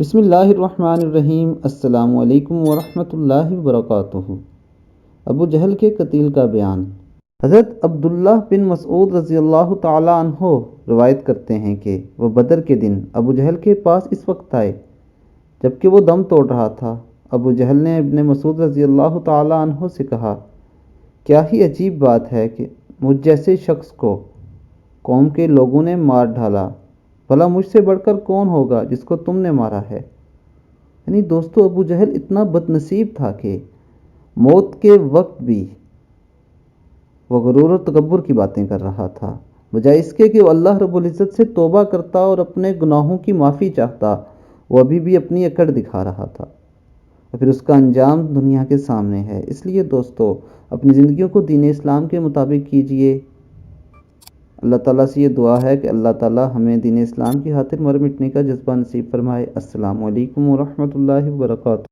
بسم اللہ الرحمن الرحیم۔ السلام علیکم ورحمۃ اللہ وبرکاتہ۔ ابو جہل کے قتیل کا بیان۔ حضرت عبداللہ بن مسعود رضی اللہ تعالیٰ عنہ روایت کرتے ہیں کہ وہ بدر کے دن ابو جہل کے پاس اس وقت آئے جبکہ وہ دم توڑ رہا تھا۔ ابو جہل نے ابن مسعود رضی اللہ تعالیٰ عنہ سے کہا، کیا ہی عجیب بات ہے کہ مجھ جیسے شخص کو قوم کے لوگوں نے مار ڈالا، بھلا مجھ سے بڑھ کر کون ہوگا جس کو تم نے مارا ہے؟ یعنی دوستو، ابو جہل اتنا بد نصیب تھا کہ موت کے وقت بھی وہ غرور اور تکبر کی باتیں کر رہا تھا، بجائے اس کے کہ وہ اللہ رب العزت سے توبہ کرتا اور اپنے گناہوں کی معافی چاہتا۔ وہ ابھی بھی اپنی اکڑ دکھا رہا تھا اور پھر اس کا انجام دنیا کے سامنے ہے۔ اس لیے دوستو، اپنی زندگیوں کو دین اسلام کے مطابق کیجئے۔ اللہ تعالیٰ سے یہ دعا ہے کہ اللہ تعالیٰ ہمیں دین اسلام کی خاطر مر مٹنے کا جذبہ نصیب فرمائے۔ السلام علیکم ورحمۃ اللہ وبرکاتہ۔